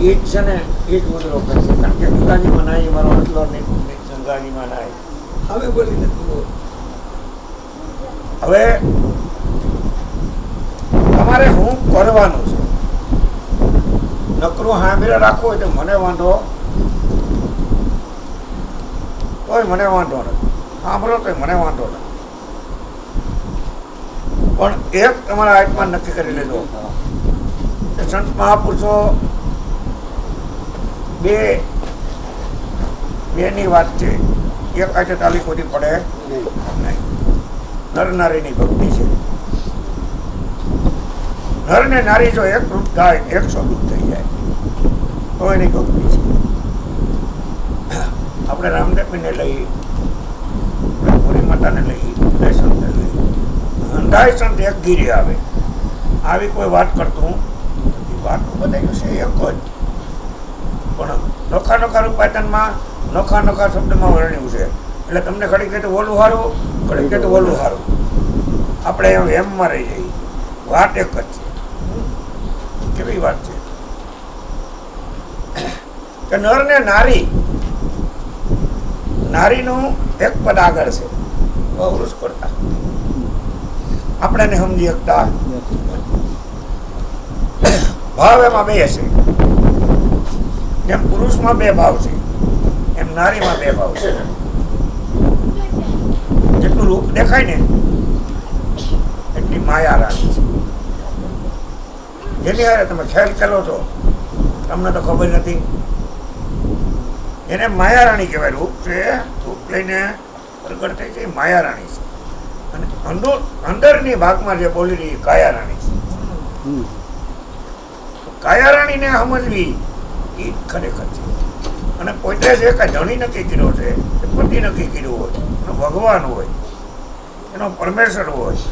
એ જ છે ને, એ જ મુદ્રો કરશે. કારણ કે ગંગાજીમાં નાય મારો આટલો નહીં, ગંગાજીમાં નાય હવે બોલી નથી. હવે તમારે શું કરવાનું છે? નકરું હાંભળે રાખવું હોય તો મને વાંધો, તોય મને વાંધો નથી. સાંભળો તો મને વાંધો નથી. પણ એક તમારા આત્મા નક્કી કરી લેજો કે સંત મહાપુરુષો બેની વાત છે. એક આજે તાલી ખોટી પડે નહીં. નર નારીની ભક્તિ છે. નર ને નારી જો એક રૂપ થાય, 100 રૂપ થઈ જાય તો એની ભક્તિ છે. આપણે રામદેવને લઈ, પૂરી માતાને લઈ, સંતને લઈ, અંધાય સંત એક ગીરી આવે. આવી કોઈ વાત કરતું વાતનું બધાયું છે એક જ, પણ નોખા નોખા રૂપાયતનમાં નોખા નોખા શબ્દમાં વર્ણ્યું છે. એટલે તમને ઘડી કહે તો ઓલું સારું, ઘડી કહે તો ઓલું સારું. આપણે એમમાં રહી જઈએ. વાત એક જ છે. કેવી વાત છે કે નર ને નારી, નારીનું એક પદ આગળ છે પુરુષ કરતા. આપણે એને સમજી શકતા ભાવ એમાં બે છે. જેમ પુરુષમાં 2 ભાવ છે, એમ નારીમાં 2 ભાવ છે. જેટલું રૂપ દેખાય ને એટલી માયા રાણી છે. જેની હારે તમે ખ્યાલ કરો છો, તમને તો ખબર નથી. એને માયા રાણી કહેવાય. રૂપ છે, રૂપ લઈને પ્રગટ થઈ છે, માયા રાણી છે. અને અંદરની ભાગમાં જે બોલી રહી કાયા રાણી છે. કાયા રાણીને સમજવી એ ખરેખર છે. અને પોતે જે કાંઈ ધણી નક્કી કર્યો છે, એ પતિ નક્કી કર્યું હોય, એનો ભગવાન હોય, એનો પરમેશ્વર હોય,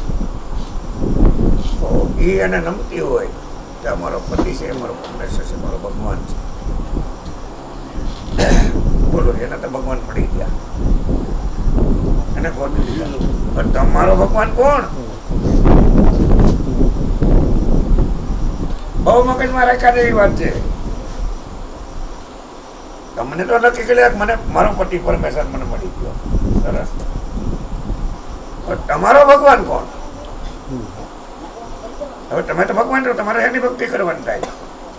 તો એ એને નમતી હોય કે અમારો પતિ છે, અમારો પરમેશ્વર છે, મારો ભગવાન છે. બોલો, એને તો ભગવાન મળી ગયા, એને ગોતી દીધા. પણ તમારો ભગવાન કોણ? બહુ મગજમાં રાખ્યા જેવી વાત છે. તમને તો નક્કી કર્યા મને મારો પતિ પરમેશ્વર મને મળી ગયો, સરસ. પણ તમારો ભગવાન કોણ? હવે તમે તો ભગવાન છો, તમારે એની ભક્તિ કરવાની થાય.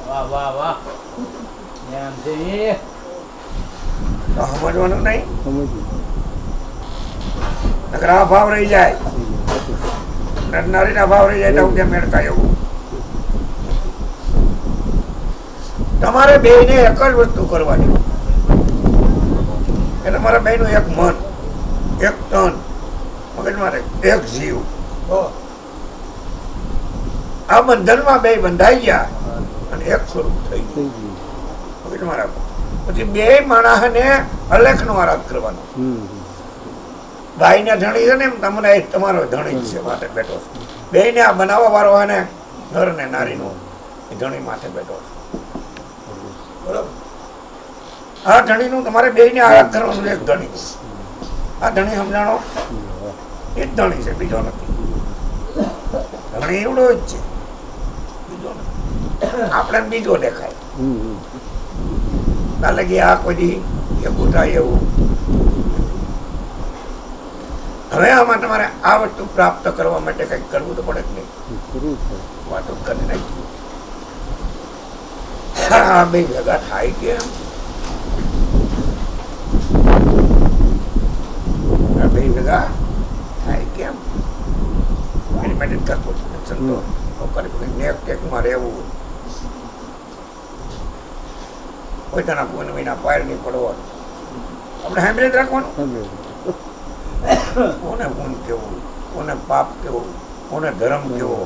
વાહ વાહ વાહ. તો સમજવાનું નહીં. નકર આ ભાવ રહી જાય, નારીના ભાવ રહી જાય તો ત્યાં મેળ થાય એવું. તમારે બેયને એક જ વસ્તુ કરવાની કે તમારા બેયનું એક મન, એક તન, મગજમાં એક જીવ. આ બંધનમાં 2 બંધાઈ ગયા અને એક સ્વરૂપ થઈ ગયું. મગજમાં રાખો. પછી 2 માણસને અલેખનો આરાધ કરવાનો. ભાઈને ધણી છે ને, એમ તમને તમારો ધણી જ છે, માથે બેઠો છે. બેયને આ બનાવવા વાળો અને નર ને નારીનો ધણી માથે બેઠો છે. બરોબર? આ ધણીનું તમારે બેયને આરાધ કરવાનું. એક ધણી, આ ધણી સમજાણો, એ જ ધણી છે, બીજો નથી. ધણી એવડો જ છે, બીજો નથી. આપણે બીજો દેખાય. ના લાગે આ કોઈ એવું થાય એવું. હવે આમાં તમારે આ વસ્તુ પ્રાપ્ત કરવા માટે કંઈક કરવું તો પડે જ નહીં. વાતો કરી નાખી. આ 2 ભેગા થાય કેમ? આ 2 ભેગા થાય કેમ? એની માટે કરતો સંતો નેક ટેકમાં રહેવું, પોતાના પૂન વિના પાર નહીં પડવાનું. આપણે સાંભળી જ રાખવાનું. કોને પૂન કેવું, કોને પાપ કેવું, કોને ધર્મ કેવો,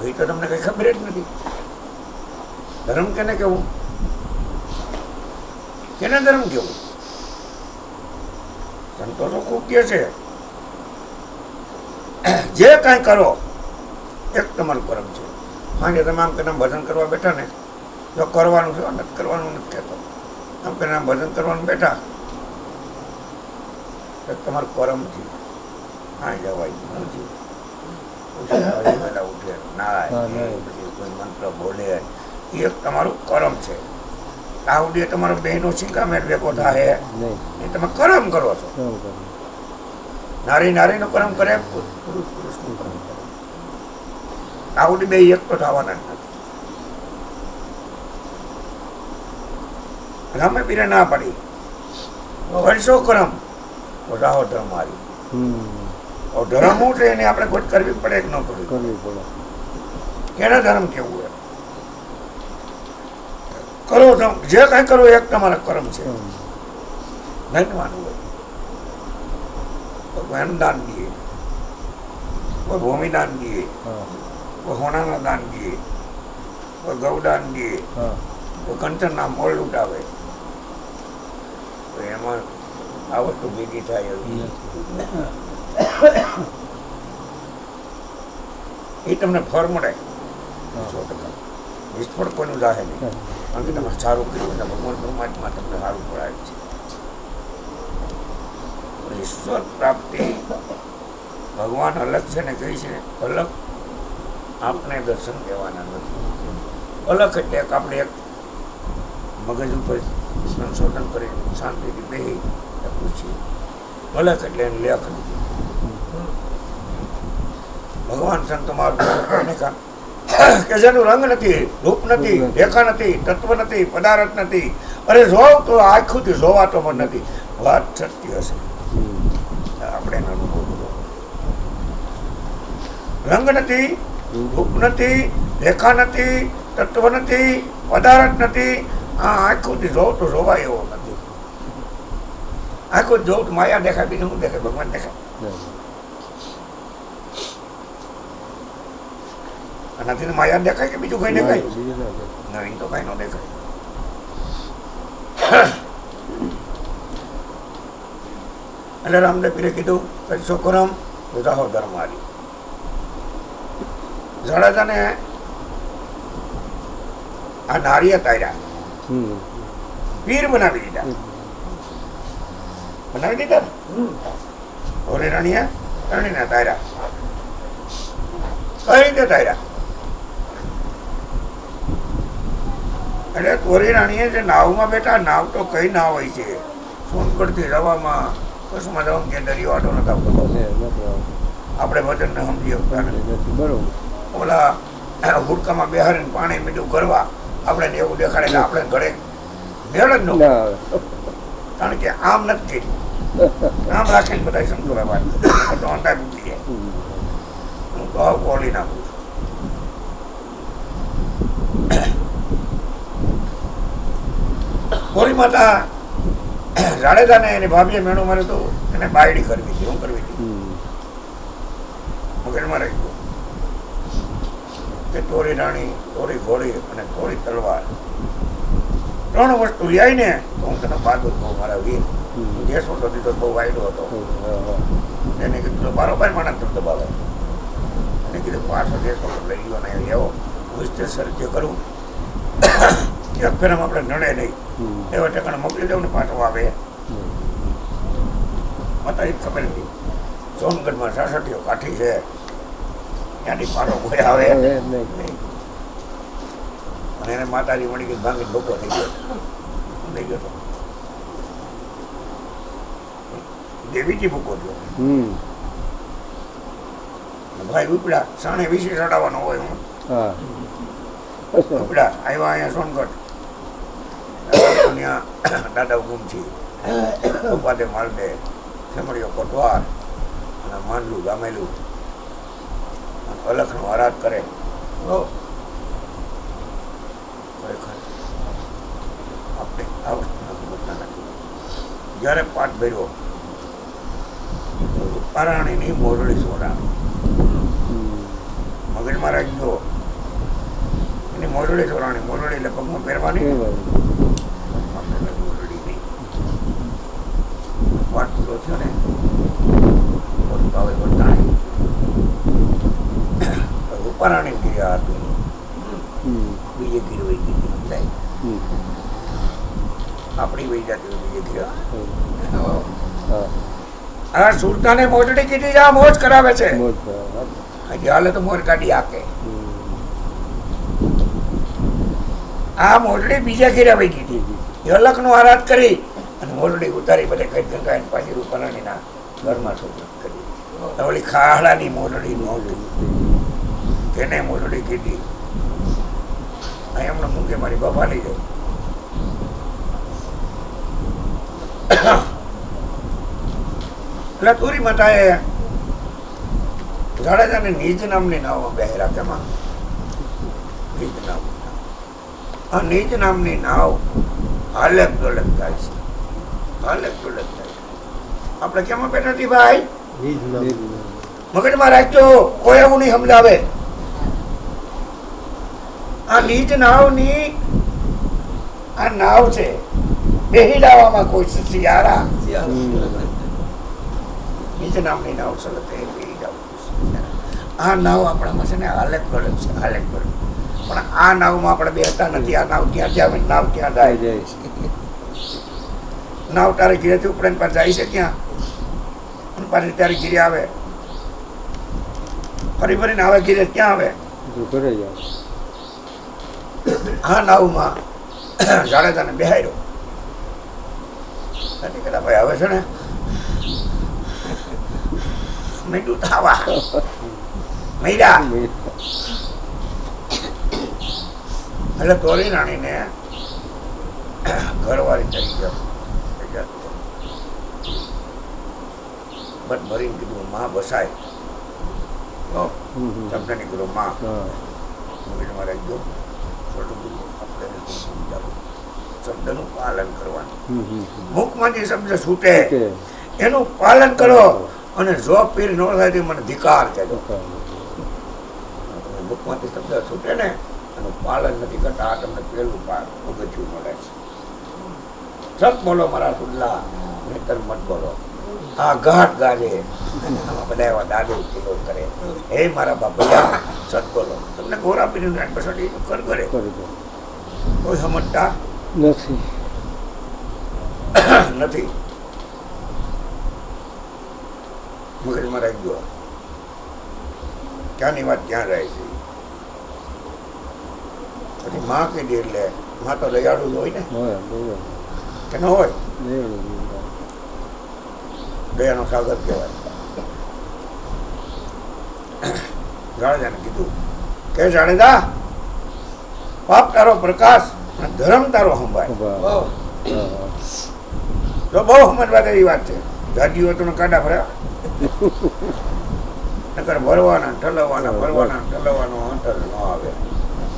એ તો તમને કઈ ખબર જ નથી. ધર્મ કેને કેવું, કેને ધર્મ કેવું? સંતો તો ખૂબ કે છે જે કાંઈ કરો એક તમારું કર્મ છે. સાંજે તમે આમ કે ભજન કરવા બેઠા ને, જો કરવાનું છે, નથી કરવાનું નથી કહેતો. આમ કે ભજન કરવાનું બેઠા, તમારું કર્મ છે. હા જવાય નથી. ઉઠે નાય, પછી કોઈ મંત્ર બોલે, એ એક તમારું કરમ છે. તાવડીએ તમારો બહેનો સિંકામેટ ભેગો થાય એ તમે કરમ કરો છો. નારી નારીનું કરમ કરે, પુરુષ પુરુષનું કરમ કરે. તાવડી બે એક તો થવાના જ નથી. રામે પીરે ના પડી વર્ષો કરમ રાહો ધર્મ મારી. ધર્મ શું છે એને આપણે કોઈ કરવી પડે કે ન કરવી પડે? કેના ધર્મ કેવું હોય કરો છો, જે કઈ કરો એક તમારા કર્મ છે. નહીં માનવું હોય કોઈ અન્નદાન દઈએ, કોઈ ભૂમિદાન દઈએ, કોઈ હોનાના દાન દઈએ, કોઈ ગૌદાન દઈએ, કોઈ કંચનના મોલ લૂંટાવે, તો એમાં આ વસ્તુ ભેગી થાય એવી એ તમને ફળ મળે 100%. નિષ્ફળ કોઈનું જાહે નહીં, કારણ કે તમે સારું કર્યું એટલે ભગવાન પરમાત્મા તમને સારું પડાવે છે. ઈશ્વર પ્રાપ્તિ ભગવાન અલગ છે ને કઈ છે અલગ, આપણે દર્શન દેવાના નથી. અલગ એટલે આપણે એક મગજ ઉપર સંશોધન કરી શાંતિથી બેસી પૂછીએ. અલગ એટલે એને લેખ નથી. ભગવાન સંતો મારું કે જેનું રંગ નથી, રૂપ નથી, રેખા નથી, તત્વ નથી, પદાર્થ નથી. અરે જોવ તો આખુંથી જોવાતો પણ નથી. વાત સત્ય હશે, આપણે એનો અનુભવ કરો. રંગ નથી, રૂપ નથી, રેખા નથી, તત્વ નથી, પદાર્થ નથી. આ આખુંથી જોવ તો જોવાય એવો નથી. આખું જોવ તો માયા દેખાય, બીજું શું દેખાય? ભગવાન દેખાય. આનાથી માયા દેખાય કે બીજું કઈ દેખાય? નહીં, તો કઈ ન દેખાય. એટલે રામદેવ પીરે કીધું કે છોકરમ રાહો ધર્મ હારી. જાડેજાને આ નારીએ તાર્યા, પીર બનાવી દીધા. બનાવી દીધા ઓરે રાણીએ રાણીને તાર્યા. કઈ રીતે તાર્યા? એટલે તોરી રાણીએ જે નાવમાં બેઠા, નાવ તો કઈ નાવ હોય છે, સોનગઢથી રવામાં કચ્છમાં જવા કે દરિયો આટો નતા આવતો. આપણે વચનને સમજી શકતા નથી. ઓલા હુડકામાં બેહારીને પાણી મીઠું કરવા આપણે એવું દેખાડે કે આપણે ઘરે મેળ જ ન, કારણ કે આમ નથી, આમ રાખીને બધા સંતોષ વાત તો અંડા મૂકી જાય. હું તો કોળી નાખું છું. કોળી માતા જાડેજાને એની ભાભીએ મેણું માર્યું હતું, એને બાયડી કરવી હતી. શું કરવી હતી? મગજમાં રહી ગયું કે તોરી રાણી, તોરી ઘોડી અને તોરી તલવાર, 3 વસ્તુ લ્યાય ને તો હું તને બહાદુર કહું મારા વીર. દેશો તો દીધો બહુ વાયડો હતો. એને કીધું બારોબાર માણસ તમને દબાવે. એને કીધું પાછો દેશો લઈ ગયો ને લેવો, હું સર જે કરું એક ફેરમ આપણે નડે નહીં એવા ઠેકાણે મોકલી દઉં ને પાછો આવે. માતા ખબર નથી સોનગઢમાં 66 કાઠી છે, ત્યાંથી પાછો કોઈ આવે નહીં. અને એને માતાજી મળી ગઈ, ભાંગી ભૂકો થઈ ગયો થઈ ગયો. દેવીજી ભૂકો થયો. ભાઈ ઉપડા સાણે વિશે ચડાવવાનો હોય. હું ઉપડા આવ્યા અહીંયા સોનગઢ, દાદા ગુમ છે, પપ્પાતે માલદે, ખેમડીઓ કોટવાર અને માંડલું ગામેલું અલખનો આરાધ કરે. ખરેખર આપણે આ વસ્તુના સમજતા નથી. જ્યારે પાઠ ભર્યો પારાણીની મોરડી સોડાણી મગજમાં રાખજો. એની મોરડી સોરાણી, મોરડી એટલે પગમાં પહેરવાની, મોરડી નહીં. પાઠ પૂરો થયો ને વર્તાણી રૂપારાણી ક્રિયા હતી, બીજે ગીર વહી ગઈ સમજાય. આપણી વહી જતી બીજે ગીર. આ સુરતાને મોજડી કીધી, આ મોજ કરાવે છે. હજી હાલે તો મોર કાઢી હાકે. આ મોરડી બીજા ઘેરે આવી ગઈ હતી. એ અલખનો આરાધ કરી અને મોરડી ઉતારી બધે કઈ ગંગાઈને પાછી રૂપારાણીના ઘરમાં શોધન કરી. ઓલી ખાડાની મોરડી નહોતી, તેને મોરડી કીધી. અહીં એમણે મૂકે મારી બાપા લઈ જાય. એટલે તુરી માતાએ જાડેજાને નિજ નામની નાવમાં બેહરા. કેમાં? નિજ નામ. આ નિજ નામની નાવ હાલક ડોલક થાય છે, હાલક ડોલક થાય. આપણે કેમાં બેઠા હતી ભાઈ? મગજમાં રાખજો, કોઈ એવું નહીં સમજાવે. આ નિજ નાવની આ નાવ છે, બેહી જવામાં કોઈ શિયારા. નિજ નામની નાવ ચલતે બેહી જાવ. આ નાવ આપણામાં છે ને હાલક ડોલક છે, હાલક ડોલક. પણ આ નાવમાં આપણે બેસતા નથી. આ નાવ ક્યાં જાય, નાવ ક્યાં જાય? નાવ તારે ઘીરેથી ઉપડે પાછ જાય છે ક્યાં? પાછી ત્યારે ઘીરે આવે, ફરી ફરીને આવે ઘીરે. ક્યાં આવે? આ નાવમાં જાડેજાને બેહાર્યો. નથી કહેતા ભાઈ હવે છે ને મીઠું થાવા મૈરા. એટલે તોરી રાણીને ઘરવાળી તરીકે બટ ભરીને કીધું માં બસાય. શબ્દ નીકળ્યો માં. મગજમાં રાખજો, શબ્દનું પાલન કરવાનું. મુખમાં જે શબ્દ છૂટે એનું પાલન કરો. અને જો પીર ન થાય તો મને ધિકાર કહેજો. મુખમાંથી શબ્દ છૂટે ને એનું પાલન નથી કરતા, આ તમને પેલું પગથિયું મળે છે. સત બોલો મારા સુડલા, નહીતર મત બોલો. આ ઘાટ ગાજે, બધા એવા દાદે કિલો કરે. હે મારા બાપૈયા, સત બોલો. તમને ગોરા પીને પછી કર કરે, કોઈ સમજતા નથી. મગજમાં રાખજો, ક્યાંની વાત ક્યાં રહે છે. પછી માં કીધી એટલે માં તો દયાળુ જ હોય ને, કે ન હોય? દયાનો સાગર કહેવાય. જાડેજાને કીધું કે જાડેજા, પાપ તારો પ્રકાશ અને ધર્મ તારો સંભાળ. તો બહુ સમજવા જેવી વાત છે. જાજીઓ તો કાંડા ભર્યા, નકર ભરવાના ઠલવવાના, ભરવાના ઠલવવાનો અંતર ન આવે.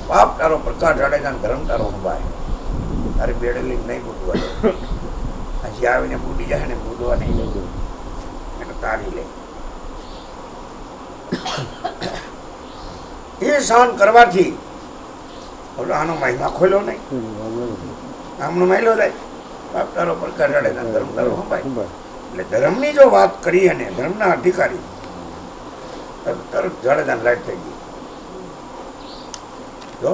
પાપ તારો પ્રકાશ જાડેજા, ધર્મ તારો સંભાળ. તારી બેડેલી નહીં બુડવા દે. હજી આવીને બુડી જાય ને બુડવા નહીં દે, એટલે તારી લે. એ સહન કરવાથી આનો મહિમા ખોલ્યો નહીં, આમનો મહિલો જાય. પાપ તારો પ્રકાશ જાડેજા, ધર્મ તારો સંભાળ. એટલે ધર્મની જો વાત કરી અને ધર્મના અધિકારી તરત જાડેજાને લાઈટ થઈ ગઈ. જો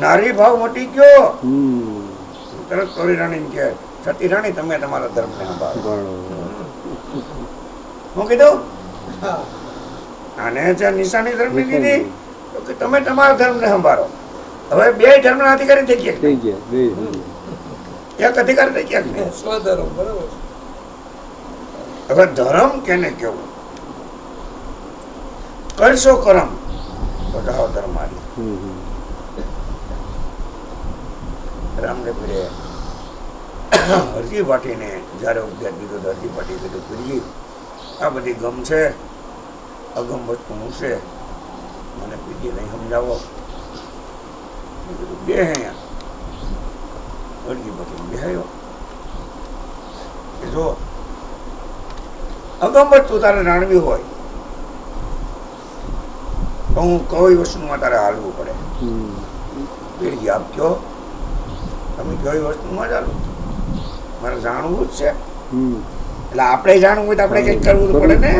નારી ભાવ મટી ગયો. તરત તોરી રાણી કે સતી રાણી તમે તમારા ધર્મને સંભાળો. હું કીધું આને છે નિશાની ધર્મની દીધી તો કે તમે તમારા ધર્મને સંભાળો. હવે બે ધર્મના અધિકારી થઈ ગયા, એક અધિકારી થઈ ગયા. સ્વધર્મ બરાબર. હવે ધર્મ કેને કેવું? કરશો કરમ તો જાઓ ધર્મારી. રામને પીરે હરજી પાટીને જયારે ઉપદેશ દીધો તો હરજી પાટી કીધું પીરજી આ બધી ગમ છે, અગમ વસ્તુ હું છે, મને પીરજી નહીં સમજાવો. કીધું બે અહીંયા હરજી પાટી બેહાયો. જો અગમ વસ્તુ તારે જાણવી હોય તો હું કઈ વસ્તુમાં તારે હાલવું પડે. પીરજી આપ કયો, તમે કઈ વસ્તુમાં ચાલો, મારે જાણવું જ છે. એટલે આપણે જાણવું હોય તો આપણે કંઈક કરવું તો પડે ને.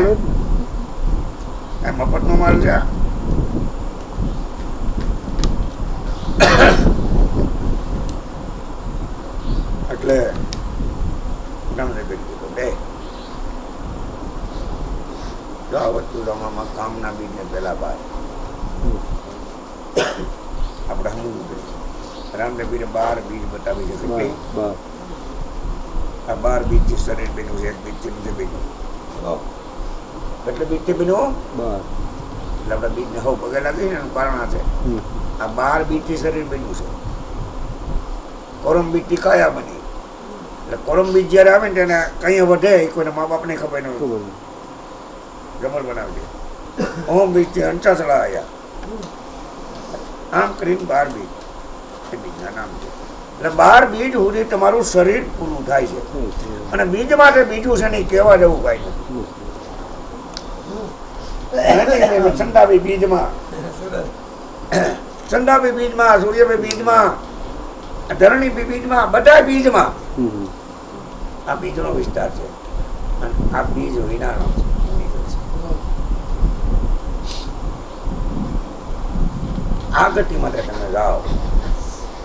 મફતનો માલ છે. એટલે બે જો આ વસ્તુ રમામાં કામના બીજને પેલા બાદ આપણે સમજવું રામદેવ પીરે 12 બીજ બતાવી છે કેટલી આ 12 બીજથી શરીર બન્યું છે, એક બીજથી નથી બન્યું. એટલે બીજથી બન્યું એટલે આપણા બીજને હવ પગે લાગી ને એનું કારણ આ છે. આ 12 બીજથી શરીર બન્યું છે. કોરમ બીજથી કાયા બની. એટલે કોરમ બીજ જ્યારે આવે ને તેને કંઈ વધે એ કોઈને મા બાપને ખબર ન હોય. જમલ બનાવજે. ઓમ બીજથી અંચાસળા આવ્યા. આમ કરીને 12 બીજ એ બીજના નામ છે. એટલે 12 બીજ સુધી તમારું શરીર પૂરું થાય છે. અને બીજ માટે બીજું છે નહીં કહેવા જેવું કાંઈ નથી. ચંદાબી બીજમાં, ચંદાબી બીજમાં, સૂર્યબી બીજમાં, ધરણીબી બીજમાં, બધા બીજમાં આ બીજનો વિસ્તાર છે. અને આ બીજ વિનાનો છે. આ ગતિ માટે તમે જાઓ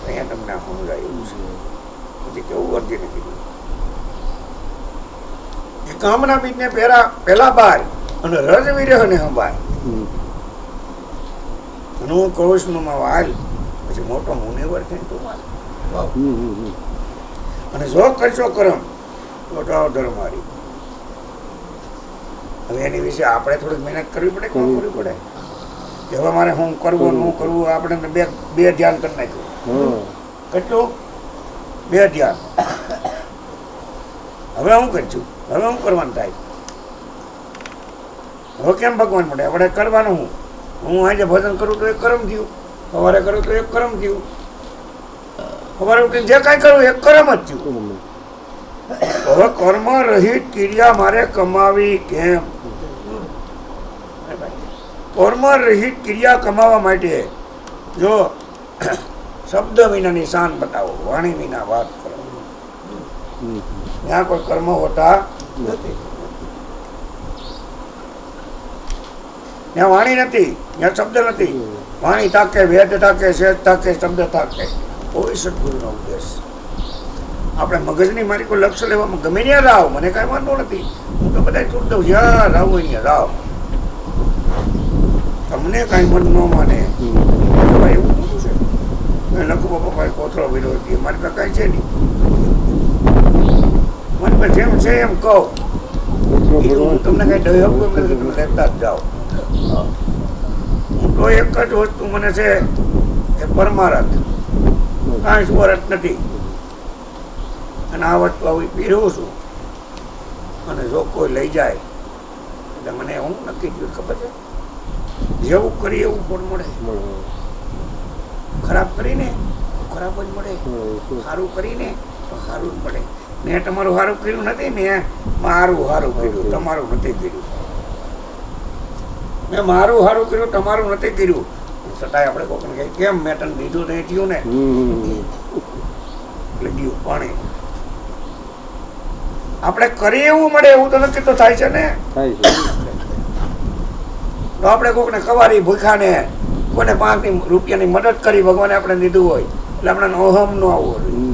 અહીંયા તમને સમજાય એવું છે. પછી કેવું અર્જુને કીધું કે કામના બીજને પહેલા બાર અને રજ વિરહને સંભાળ. હું કૌશમાં વાલ પછી મોટો મુનિવર થઈને તું વાલ. અને જો કરશો કરમ તો ધર્મ મારી. હવે એની વિશે આપણે થોડીક મહેનત કરવી પડે કે ન કરવી પડે? કે હવે મારે હું કરવું હું કરવું આપણે બે ધ્યાન કરી નાખ્યું. કેટલું? 2 ધ્યાન. હવે હું કરશું, હવે હું કરવાનું થાય. હવે કેમ ભગવાન મળે? આપણે કરવાનું હું આજે ભજન કરું તો એક કર્મ થયું, સવારે કરું તો એક કર્મ થયું, સવારે ઉઠીને જે કાંઈ કરું એક કર્મ જ થયું. હવે કર્મ રહિત ક્રિયા મારે કમાવી કેમ? કર્મ રહિત ક્રિયા કમાવા માટે જો શબ્દ વિનાની શાન બતાવો, વાણી વિના વાત કરો. ત્યાં કોઈ કર્મ હોતા નથી. ત્યાં વાણી નથી, ત્યાં શબ્દ નથી. વાણી તાકે, વેદ તાકે, શેષ તાકે, શબ્દ તાકે. કોઈ સદગુરુનો ઉપદેશ. આપણે મગજની મારી કોઈ લક્ષ્ય લેવામાં ગમે ત્યાં રાવ, મને કાંઈ વાંધો નથી. હું તો બધા છૂટ દઉં, જ્યાં રાવ હોય ત્યાં રાવ. તમને કાંઈ મન ન માને એવું મોટું છે. લખો પપ્પાએ કોથળો વિરોધી મારી પાસે કાંઈ છે નહીં. મને પર જેમ છે એમ કહો. હું તમને કાંઈ દઈ આપું એમ નથી, તમે લેતા જ જાઓ. હું તો એક જ વસ્તુ મને છે એ પરમારથ, કાંઈ સ્વરથ નથી. અને આ વસ્તુ આવી પીરવું છું. અને જો કોઈ લઈ જાય એટલે મને હું નક્કી થયું ખબર છે, જેવું કરી એવું પણ મળે. ખરાબ કરીને તો ખરાબ જ મળે, સારું કરીને તો સારું જ મળે. મેં તમારું સારું કર્યું નથી, મેં મારું સારું કર્યું, તમારું નથી કર્યું. મેં મારું સારું કર્યું, તમારું નથી કર્યું. છતાંય આપણે કોઈને કહે કેમ મેં તને દીધું નહીં થયું ને એટલે દીવું પાણી. આપણે કરીએ એવું મળે એવું તો નક્કી તો થાય છે ને. તો આપણે કોઈને કવારી ભૂખાને કોઈને 5 રૂપિયાની મદદ કરી ભગવાને આપણે દીધું હોય એટલે આપણે અહમ ન આવવો જોઈએ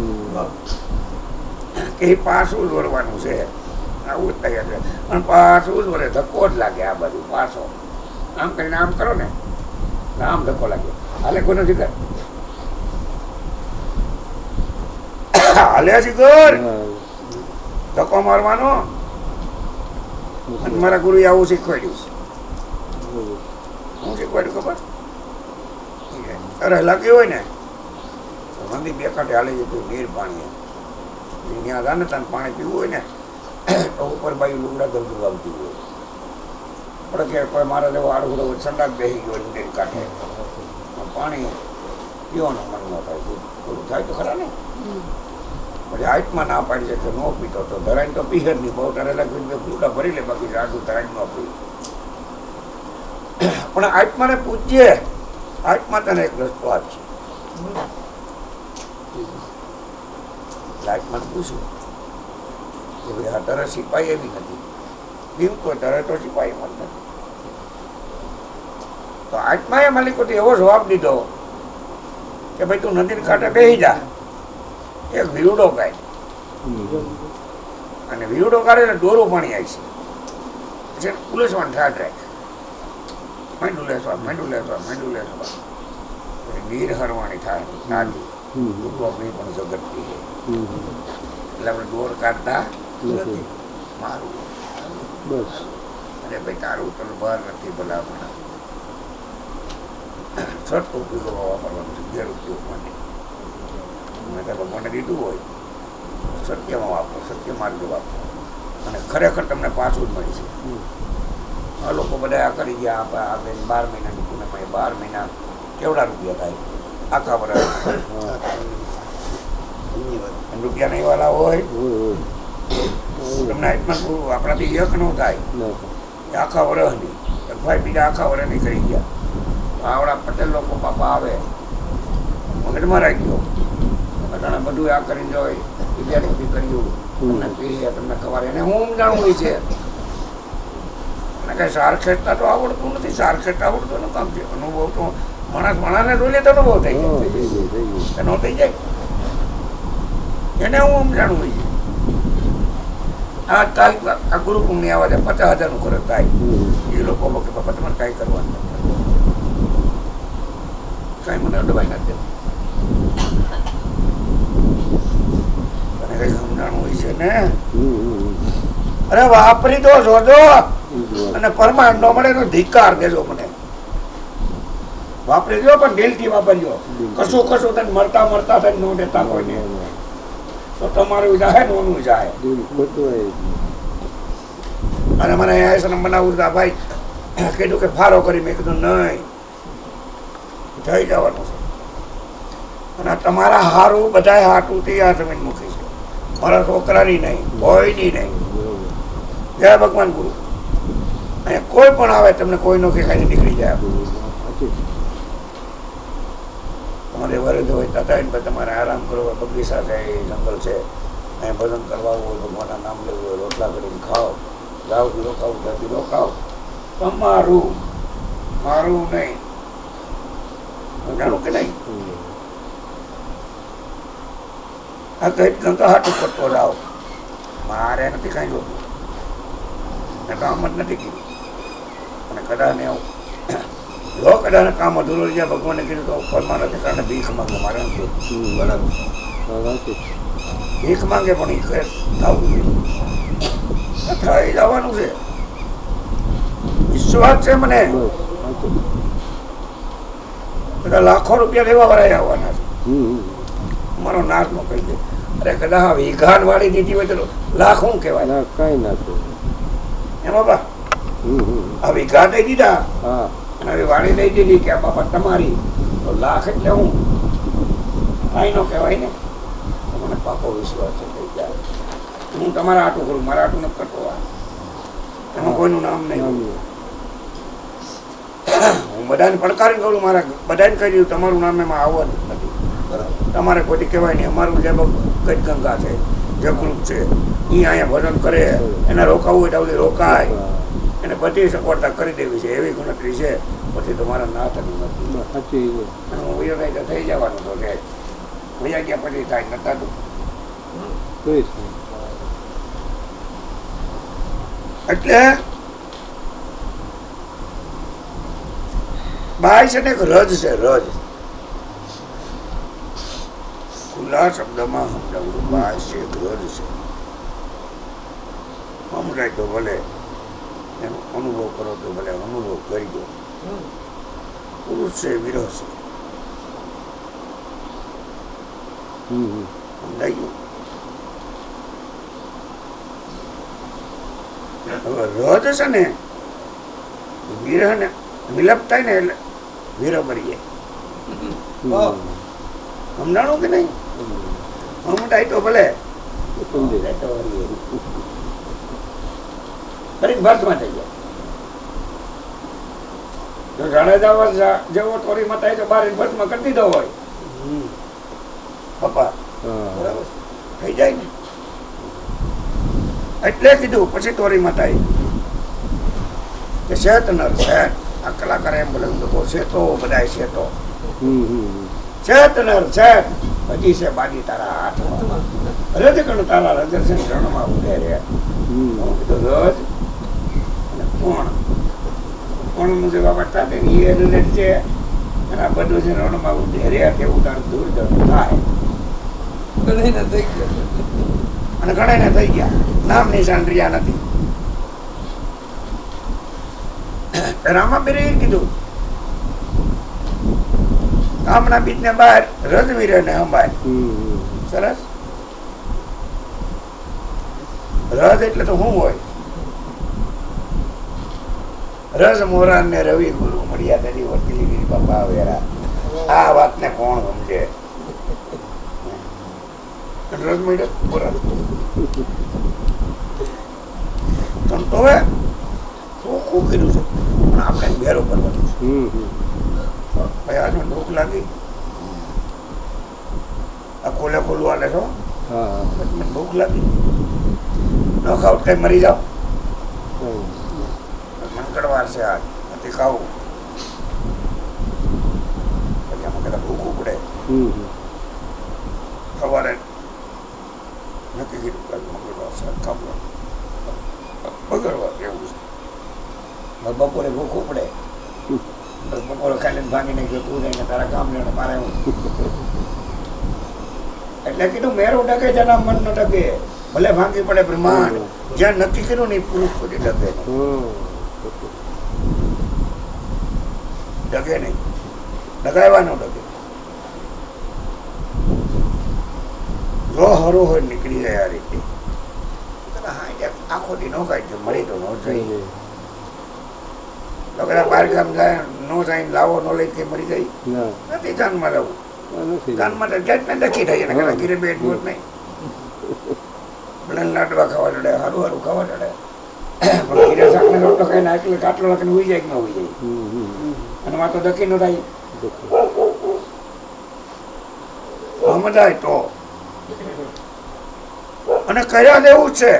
કે એ પાછું જ વળવાનું છે. આવું જ થાય છે. પણ પાછું જ વળે, ધક્કો જ લાગે. આ બાજુ પાછો આમ કરીને આમ કરો ને આમ ધક્કો લાગે. હાલે કોઈ નથી કર હાલે શીખર ધક્કો મારવાનો. અને મારા ગુરુએ આવું શીખવાડ્યું. હું શીખવાડ્યું ખબર? અરે લાગ્યું હોય ને મંદિર 2 કાંઠે હાલી જતું નીર પાણી. ત્યાં જા ને તને પાણી પીવું હોય ને તો ઉપર બાજુ લુગડા ધરતું આવતી હોય. આપણે કે કોઈ મારા જેવો આડું સંડાક બેસી ગયો નીર કાંઠે, પાણી પીવાનું મન ન થાય. થોડું થાય તો ખરા ને. પછી હાઈટમાં ના પાડી છે કે ન પીતો તો ધરાઈને તો પીએ જ નહીં. બહુ તારે લાગ્યું ફૂટા ભરી લે, બાકી આડું ધરાઈને ન પી. પણ આત્માને પૂછીએ, આત્મા તને એક રસ્તો આપશે. આત્માને પૂછ્યું કે ભાઈ આ તારે સિપાહી એવી નથી, પીવું તો તારે તો સિપાહીમાં જ નથી. તો આત્માએ માલિકોથી એવો જવાબ દીધો કે ભાઈ તું નદીને કાંઠે બેસી જા, એક વીવડો કાઢ. અને વીવડો કાઢે એટલે દોરું પાણી આવી છે. પછી પુલિસમાં ઠાઠ રાખ, માંડું લેસવા. નીર હરવાણી થાય નાની બી પણ જગતની છે એટલે આપણે દોર કાઢતા નથી મારું બસ અને ભાઈ તારું તો બહાર નથી ભલામણ સટ ઉપયોગ વાપરવાનું છે ગેર ઉપયોગ માટે મેં તો ભગવાને કીધું હોય સત્યમાં વાપરો સત્ય માર્ગે વાપરો અને ખરેખર તમને પાછું જ મળે છે આ લોકો બધા આ કરી ગયા આપણે 12 મહિનાની પુનઃમાં 12 મહિના કેવડા રૂપિયા થાય આખા વર્ષ રૂપિયા નહીં વાળા હોય તમને આત્મા આપણાથી એક ન થાય આખા વર્ષની ભાઈ બીજા આખા વર્ષની કરી ગયા આવડા પટેલ લોકો પાપા આવે મગજમાં રાખ્યો ઘણા બધું આ કરીને જોઈ વિદ્યાર્થી કર્યું તમને પીએ તમને ખબર એને હું જાણવું છે અને કઈ સાર ખેંચતા તો આવડતું નથી સાર ખેંચતા આવડતું એનું કામ છે અનુભવ તો માણસને જોઈ લે તો અનુભવ થઈ જાય એનો થઈ જાય એને હું જાણવું છે આ કાલ આ ગુરુ પૂર્ણિ આવા છે 50,000 ખર્ચ થાય એ લોકો કે બાપા તમારે કાંઈ કરવાનું નથી કાંઈ મને દબાઈ નથી તને કઈ સમજાણું હોય છે ને અરે વાપરી દો જોજો અને પરમાનંદ નો મળે તો ધિક્કાર દેજો મને વાપરી દો પણ દિલથી વાપરજો કશું તને મળતા થઈને નો દેતા કોઈને તો તમારું જાય ને ઓનું જાય અને મને આયસન બનાવું હતા ભાઈ કીધું કે ફારો કરી મેં કીધું નહીં થઈ જવાનું છે અને તમારા હારું બધા હાટુંથી આ જમીન મૂકી છે મારા છોકરાની નહીં કોઈની નહીં જય ભગવાન ગુરુ અને કોઈ પણ આવે તમને કોઈનો કે કાંઈ નીકળી જાય તમારે વરદ હોય તથા તમારે આરામ કરવો બગીચા છે જંગલ છે અહીં ભજન કરવા હોય ભગવાનના નામ લેવું હોય રોટલા કરીને ખાઓ ગાવથી રોકાવ ત્યાંથી રોકાવ તમારું મારું નહીં જાણું કે નહીં આ કઈ ગંગા હાટું કરતો જાઓ મારે નથી કાંઈ જોતું મેં કામ જ નથી કીધું અને કદાચ એવું લો કદાચ કામ અધૂરું જ્યાં ભગવાને કીધું તો ફળમાં નથી કારણે ભીખ માંગે મારે નથી બરાબર ભીખ માંગે પણ એ થવું જોઈએ થઈ જવાનું છે વિશ્વાસ છે મને બધા લાખો રૂપિયા લેવા વાળા આવવાના છે મારો નાશ નો કહી દે અરે કદાચ વિઘાન વાળી દીધી હોય તો લાખ શું કહેવાય કઈ ના એમાં બા આ વિઘા દઈ દીધા અને હવે વાળી દઈ દીધી કે આ બાપા તમારી તો લાખ એટલે હું કાંઈ નો કહેવાય ને મને પાકો વિશ્વાસ છે થઈ જાય હું તમારા આટું કરું મારા આટું નથી કરતો એમાં કોઈનું નામ નહીં હું બધાને પડકારીને કહું મારા બધાને કહી દીધું તમારું નામ એમાં આવવાનું નથી તમારે કોઈ કહેવાય નહીં અમારું જે ગજ ગંગા છે જે ગ્રુપ છે એ અહીંયા ભજન કરે એને રોકાવું હોય તો બધી રોકાય એને બધી સગવડતા કરી દેવી છે એવી ગણતરી છે પછી તમારા ના થતું નથી અને હું વયો થાય તો થઈ જવાનું તો કે વયા ગયા પછી થાય નતા તું એટલે બાય છે ને એક રજ છે રજ ખુલ્લા શબ્દમાં સમજાવું બાય છે એક રજ છે સમજાય તો ભલે એનો અનુભવ કરો તો ભલે અનુભવ કરી દો પુરુષ છે વિરહ છે સમજાઈ ગયું હવે રજ છે ને વિરહ ને મિલપ થાય ને એટલે વિરહ મરી જાય સમજાણું કે નહીં સમજાય તો ભલે ફરી ભર્તમાં થઈ જાય જો જાણેજા જેવો તોરીમાં થાય તો બાર ભર્તમાં કરી દીધો હોય પપ્પા બરાબર થઈ જાય ને એટલે કીધું પછી તોરીમાં થાય કે શેત નર શેત આ કલાકાર એમ બોલે લોકો શેતો બધા શેતો શેત નર શેત હજી છે બાજી તારા હાથમાં રજ કણ તારા રજર્શન રણમાં ઉડે રે કીધું રજ અને કોણ નું જે બાબત થાય ને એ રિલેટ છે અને આ બધું છે રણમાં ઉડે કેવું તારું દૂર થાય બધાને થઈ ગયા. અને ઘણાને થઈ ગયા, નામ નિશાન રહ્યા નથી. રામાબીરે એ કીધું ગામના બીજને બહાર રજવીરે ને અંબાય. સરસ. રજ એટલે તો શું હોય? રજ મોરાન ને રવિ ગુરુ મળ્યા તેની વકીલી બાપા વેરા. આ વાતને કોણ સમજે? રજ મળ્યો મોરાન તો હવે ચોખ્ખું કર્યું છે પણ આપણે બેરો કરવાનું છે. ભાઈ આજે ભૂખ લાગી, આ ખોલે ખોલું હાલે છો, મને ભૂખ લાગી, ન ખાવ કઈ મરી જાઓ. મંગળવાર છે આજ નથી ખાવું. પછી આમાં કદાચ ભૂખવું પડે. સવારે નક્કી કીધું મંગળવાર છે ખાવું, બગડવા એવું છે. બપોરે ભૂખવું પડે, બપોરે ખાલી ભાંગીને ગયો તું જઈને તારા કામ લેને મારે હું. એટલે કીધું મેરું ડકે જેના મન ન ડકે, ભલે ભાંગી પડે બ્રહ્માંડ, જ્યાં નક્કી કર્યું ને એ પુરુષ કોઈ ડકે નહીં. ડગે નહીં, ડગાવવાનો ડગે. જો હરો હોય નીકળી જાય આ રીતે. આખો દી નો કાઢજો, મળી તો ન જોઈએ. બાર ગામ જાય નો જાય, લાવો નો લઈ કે મરી જાય નથી. જાનમાં રહેવું, જાનમાં ડકી થાય ને ઘીરે બેઠ બોટ નહીં. ભલે લાડવા ખાવા ચડે, સારું સારું ખાવા ચડે, પણ ઘીરે શાક ને રોટલો ખાઈને આટલે કાટલો લખીને ઉઈ જાય કે ન ઉઈ જાય. અને માં તો ડકી ન થાય. સમજાય તો. અને કયા દેવું છે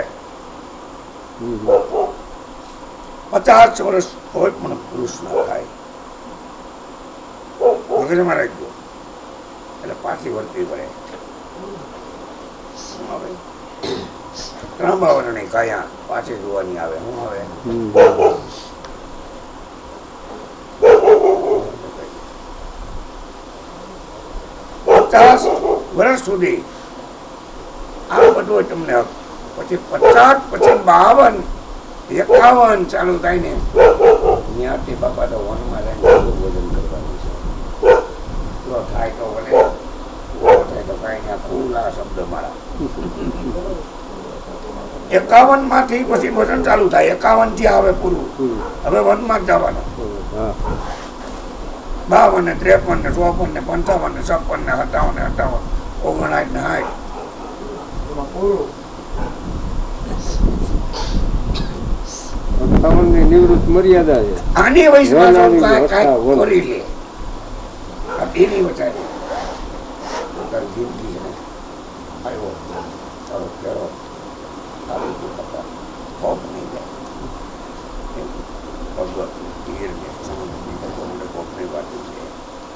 50 વર્ષ કોઈ પણ પુરુષ ના થાય મગજમાં રાખજો, એટલે પાછી વર્તી પડે. ત્રાંબાવરની કાયા પાછી જોવાની આવે. શું આવે? 50 વર્ષ સુધી આ બધું તમને હક. પછી 50 પછી 52 51 ચાલુ થાય ને ત્યાંથી બાપા તો વનમાં રહીને ભોજન કરવાનું છે. જો થાય તો ભલે, થાય તો કઈ ના. ખુલ્લા શબ્દ મારા. 51 માંથી પછી ભોજન ચાલુ થાય. 51 થી આવે પૂરું. હવે વનમાં જ જવાનું. 52 ને 53 ને 54 ને 55 ને 56 ને 57 ને 58 59 ને 60 નિવૃત્ત મર્યાદા છે. આની વયસમાં કરી લે. એની વચારે તારી જિંદગી છે આવ્યો તારો ફેરો તારી કરતા ખોફ નહીં જાય. ભગવત તીર ને કોપની વાત છે.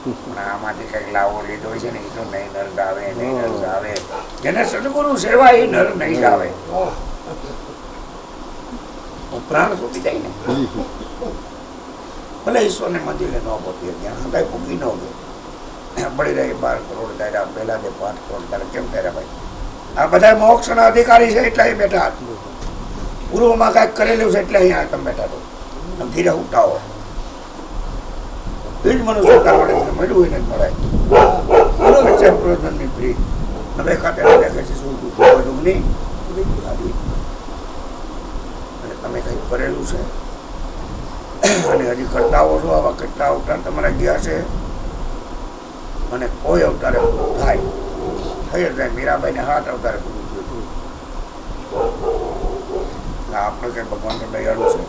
પણ આમાંથી કઈક લાવો લીધો છે ને એ તો નહીં નર્ક આવે, નહીં નર્ક આવે. જેને સદગુરુ સેવા એ નર નહીં આવે. પ્રાણ છૂટી જાય ને. ભલે ઈશ્વરને મંદિરે ન પહોંચીએ, ત્યાં કઈ ભૂકી ન ગયો બળી રહી 12 કરોડ તાર્યા, પહેલા દે 5 કરોડ તાર્યા. કેમ તાર્યા ભાઈ? આ બધા મોક્ષના અધિકારી છે એટલે અહીં બેઠા. પૂર્વમાં કાંઈક કરેલું છે એટલે અહીંયા તમે બેઠા તો ઘીરે ઉઠાવો. એ જ મનુષ્ય મળે છે, મળ્યું હોય ને મળાય. છે પ્રયોજનની પ્રીત હવે ખાતે દેખે છે શું નહીં. અને તમે કંઈક કરેલું છે અને હજી કરતા આવો છો. આવા કેટલા અવતાર તમારા ગયા છે અને કોઈ અવતારે પૂરું થાય થઈ જ જાય. મીરાબાઈને 7 અવતારે પૂરું થયું. આપણે કઈ ભગવાન તો દયાળુ છે.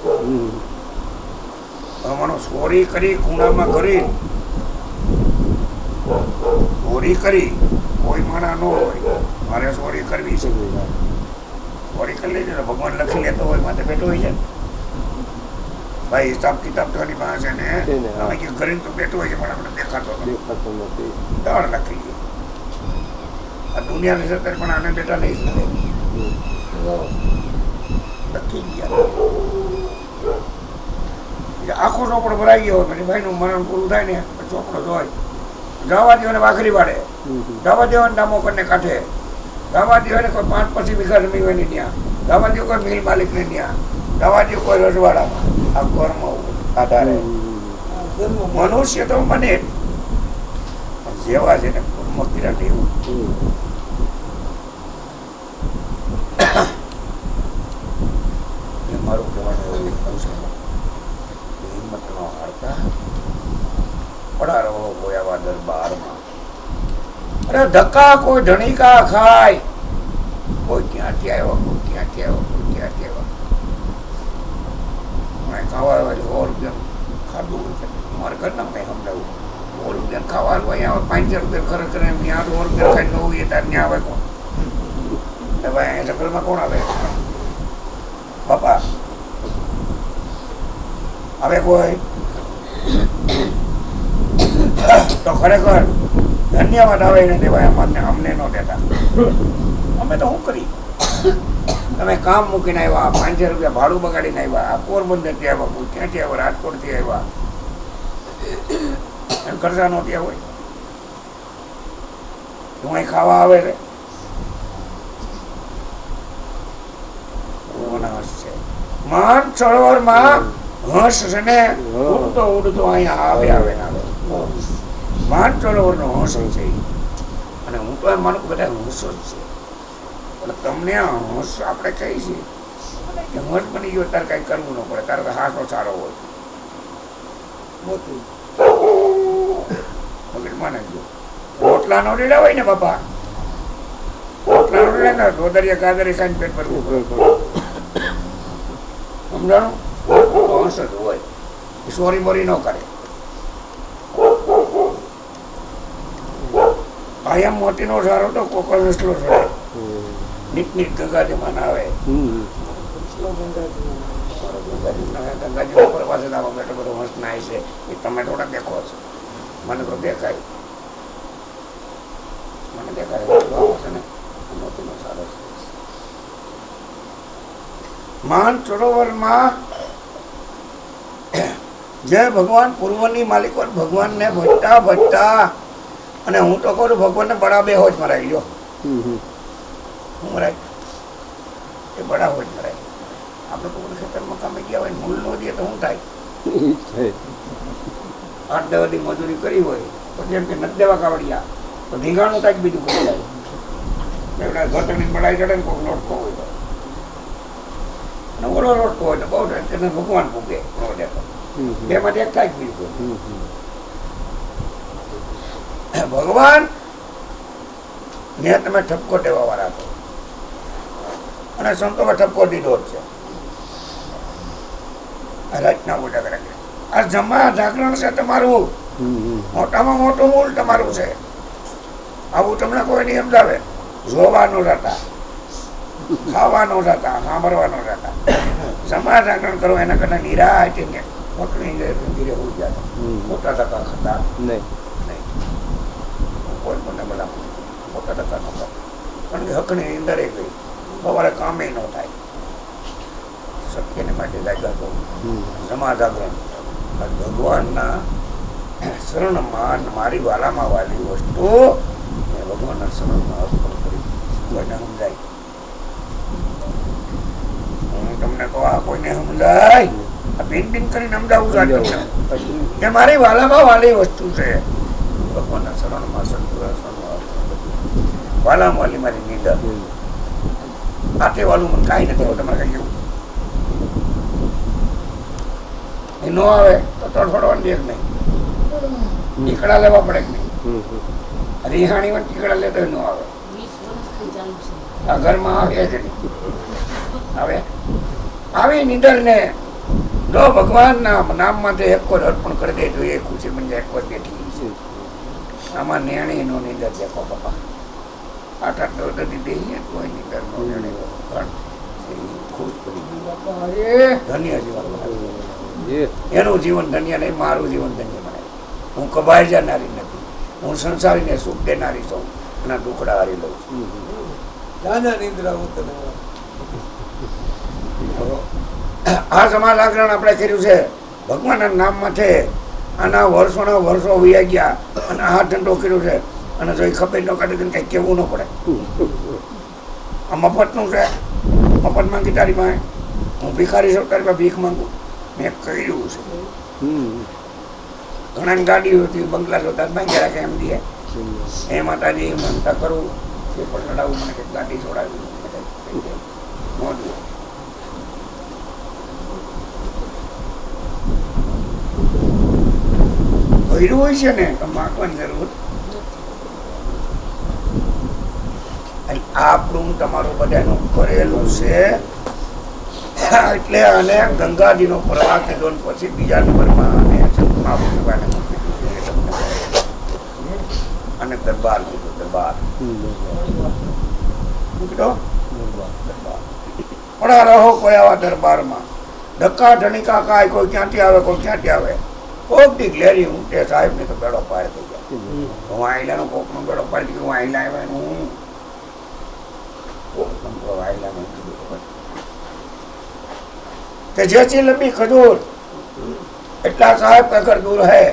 અમારો ચોરી કરી ખૂણામાં કરી ચોરી કરી કોઈ માણા ન હોય. મારે ચોરી કરવી છે, ચોરી કરી લેજો ને ભગવાન લખી લેતો હોય માથે બેઠો હોય છે. ભાઈ હિસાબ કિતાબ થવાની પાસે ને અમે કે કરીને તો બેઠો હોય છે પણ આપણે દેખાતો નથી. દળ લખી લઈએ. આ દુનિયાની સરકાર પણ આને બેઠા નહીં શકે. લખી ગયા આખો ચોપડો ભરાઈ ગયો પછી ભાઈનું મરણ પૂરું થાય ને પછી ચોપડો ધોય જવા દો ને વાઘરી વાળે જવા દેવા ને ડામો કરીને કાંઠે જવા દો ને કોઈ 5 પછી વીઘા જમીન હોય ને ત્યાં જવા દો કોઈ મિલ માલિકને ત્યાં જવા દો કોઈ રજવાડામાં આ કર્મ આધારે મનુષ્ય તો મને પણ જેવા છે ને કર્મ કર્યા એવું મારું કહેવાનું એવું એટલું છે હિંમત નો હારતા પડા રહો કોઈ આવા દરબારમાં અરે ધક્કા કોઈ ધણીકા ખાય કોઈ ક્યાંથી આવ્યો કોઈ ક્યાંથી આવ્યો કોઈ ક્યાંથી આવ્યો મેં ખાવા વાળી 100 રૂપિયા ખાધું મારા ઘરના કંઈ સમજાવું 100 રૂપિયા ખાવાનું અહીંયા 5 રૂપિયા ખર્ચ કરે ત્યાં 100 રૂપિયા ખાઈ ન હોય ત્યારે ત્યાં આવે કોણ ભાઈ અહીંયા જંગલમાં કોણ આવે બાપા હવે કોઈ તો ખરેખર ધન્યવાદ આવે એને દેવાય અમને ન દેતા અમે તો શું કરી તમે કામ મૂકીને આવ્યા 500 રૂપિયા ભાડું બગાડીને આવ્યા આ પોરબંદરથી આવ્યા ક્યાંથી આવ્યા રાજકોટથી આવ્યા એમ ખર્ચા નો ત્યાં હોય હું અહીં ખાવા આવે રે માન સરોવરમાં હંસ છે ને ઉડતો ઉડતો અહીંયા આવે માન સરોવરનો હંસ છે અને હું તો એમ માનું કે બધા હંસો જ છે પણ તમને આ હંસ આપણે કહીએ છીએ કે હંસ બની ગયો તારે કાંઈ કરવું ન પડે તારે હાસો સારો હોય મોતી મગજમાં નાખજો રોટલા નો રીડા હોય ને બાપા રોટલા નો રીડા ને દોદરિયા કાદરી ખાઈને પેટ ભરવું સમજાણું હંસ જ હોય સોરી મોરી ન કરે આયામ મોતીનો સારો તો કોકો વેસલો છે નીટ ગંગાજીમાં ના આવે ગંગાજી ઉપર પાસે દાવા બેઠો બધો હંસ નાય છે એ તમે થોડા દેખો છો મને તો દેખાય મને દેખાય છે ને મોતીનો સારો છે માન સરોવરમાં જે ભગવાન પૂર્વની માલિકો ભગવાનને ભજતા અને હું તો કહું ભગવાનને બડા બે હોજ મરાઈ લ્યો હું મરાય એ બડા હોજ મરાય આપણે કોઈ ખેતરમાં કામે ગયા હોય મૂળ નો દે તો શું થાય 8-10 દી મજૂરી કરી હોય પછી એમ કે નથી દેવા કાવડિયા તો ધીંગાણું થાય બીજું કરી જાય ઘટની બડાઈ ચડે ને કોઈ લોટકો હોય તો અને ઓલો લોટકો હોય તો બહુ થાય ભગવાન ભૂગે નો દેતો બે માટે એક થાય બીજું ભગવાન ને તમે ઠપકો દેવા વાળા છો અને સંતોમાં ઠપકો દીધો જ છે રચના પૂજા કરે આ જમા જાગરણ છે તમારું મોટામાં મોટું મૂળ તમારું છે આવું તમને કોઈ નહીં સમજાવે જોવાનું જતા ખાવાનું જતા સાંભળવાનું જતા જમા જાગરણ કરો એના કરતા નિરાશ મોટું ધીરે હોઈ જાય મોટા ટકા ખાતા નહીં કોઈ મને બધા મોટા ટકા ન કરે કારણ કે હકની અંદર એ ગઈ સવારે કામે ન થાય સત્યને માટે જાગ્યા છો જમા જાગરણ ભગવાનના શરણમાં મારી વાલામાં વાલી વસ્તુ ભગવાનના શરણમાં અર્પણ કરી કોઈને સમજાય હું તમને કહું આ કોઈને સમજાય આ બિન કરીને સમજાવું છું કે મારી વાલામાં વાલી વસ્તુ છે ભગવાનના શરણમાં વાલામાં વાલી મારી નીંદર આટે વાલું મને કાંઈ નથી તમારે કઈ કેવું એ ન આવે તો તડફડવાની દેખ નહીં ટીકડા લેવા પડે કે નહીં રીહાણીમાં ટીકડા લેતો ન આવે આ ઘરમાં આવે જ નહીં હવે આવી નીંદર ને જો ભગવાનના નામમાંથી એક જ અર્પણ કરી દે જોઈએ ખુશી મને એક જ બેઠી છે આમાં નેણી નો નીંદર દેખો બાપા 8-8 દર્દી દઈએ કોઈ નીંદર નો નેણી ખુશ પડી ગયું બાપા ધન્ય જીવન એનું જીવન ધન્ય નહીં મારું જીવન ધન્ય બનાય હું કબાઈ જનારી નથી હું સંસારીને સુખ દેનારી છું અને દુખડા હારી લઉં છું આ સમાજ આગ્રહણ આપણે કર્યું છે ભગવાનના નામમાં છે. આના વર્ષોના વર્ષો વયા ગયા અને આ ધંધો કર્યો છે અને જો એ ખબર ન કાઢે તો કંઈ કહેવું ન પડે. આ મફતનું છે, મફત માંગી તારી પાસે, હું ભિખારી છું તારી પાસે ભીખ માંગુ, મેં કર્યું છે. ઘણાની ગાડી હતી, બંગલા જોતા માંગ્યા રાખે એમ દે. એ માતાજી માનતા કરું એ પણ લડાવું, મને કંઈક ગાડી છોડાવી નોંધવું. ભર્યું હોય છે ને તો માગવાની જરૂર. આપણું તમારું બધાનું કરેલું છે એટલે અને ગંગાજીનો પ્રવાહ કીધો પછી બીજા નંબરમાં અને દરબાર કીધો. દરબાર કીધો પડા રહો કોઈ આવા દરબારમાં, ધક્કા ધણીકા કાય કોઈ ક્યાંથી આવે કોઈ ક્યાંથી આવે. કોક દી ગ્લેરી ઊંટે સાહેબ ને તો બેડો પાડ થઈ ગયા. હું આઈલાનો કોક નો બેડો પાડી દીધો. હું આઈલા આવ્યા હું જેથી લંબી ખજૂર એટલા સાહેબ કકર દૂર હે.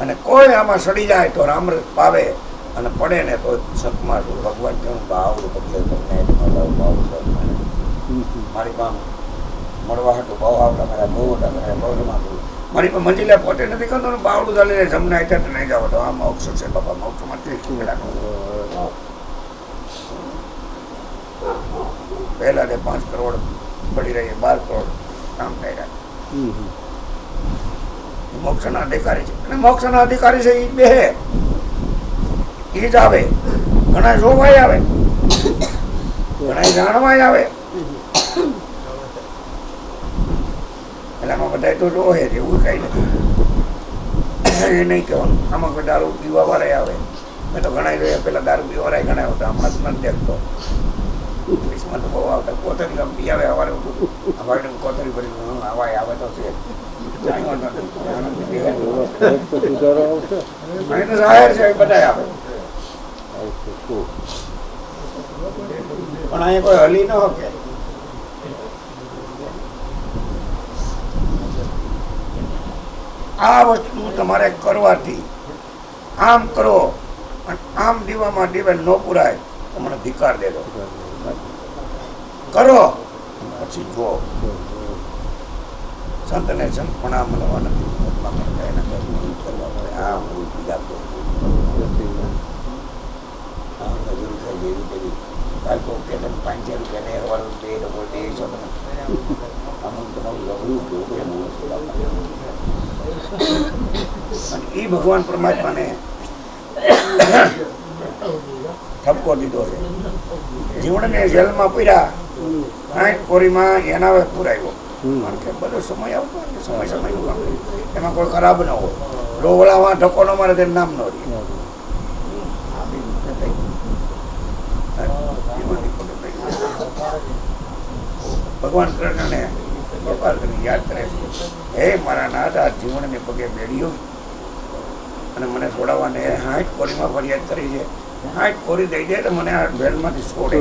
અને કોઈ આમાં સડી જાય તો રામરસ પાવે અને પડે ને તો સતમાં છું. ભગવાન કેવું બાવડું બદલે તમને મારી પાસે મળવા હતું બહુ આવતા મારા બહુ મારી પાસે મંજિલે પોતે નથી કરતો ને બાવડું ચાલીને જમના એટલે નહીં જાવ તો આ મોક્ષ છે બાપા. મોક્ષમાં પહેલા તે 5 કરોડ પડી રહી, 12 કરોડ કામ કર્યા. મોક્ષના અધિકારી છે અને મોક્ષના અધિકારી છે એ બે એ જ આવે. ઘણા જોવાય આવે, ઘણા જાણવાય આવે. એલામાં બધા તો જોહે જ, એવું કઈ નથી. એ નહીં કહેવાનું. આમાં કોઈ દારૂ પીવા વાળા આવે. મેં તો ઘણા જોયા, પેલા દારૂ પીવા વાળા ઘણા આવતા, હમણાં તો નથી દેખતો. તો બહુ આવતા. કોથળી ગમતી આવે અમારે કોથળી ભરી હવાય આવે તો છે. જાહેર છે બધા આવે પણ અહીંયા કોઈ હલી ન શકે. આ વસ્તુ તમારે કરવાથી આમ કરો અને આમ દીવામાં દીવે ન પુરાય તો મને ધિકાર દે દો. કરો પછી જો સંતને સંતપણા મળવા નથી. એ ભગવાન પરમાત્માને ઠપકો દીધો છે. જીવનને જેલમાં પૂર્યા 60 કોરીમાં એના પુરાયો. કારણ કે બધો સમય આવતો સમય સમયનું કામ એમાં કોઈ ખરાબ ન હોય. રોવડામાં ધક્કો ન મારે તે નામ ન રહે. ભગવાન કૃષ્ણને યાદ કરે છે, હે મારા નાથ, જીવનને પગે બેડ્યું અને મને છોડાવવાને 60 કોરીમાં ફરિયાદ કરી છે. 60 કોરી દઈ દે તો મને આ જેલમાંથી છોડે.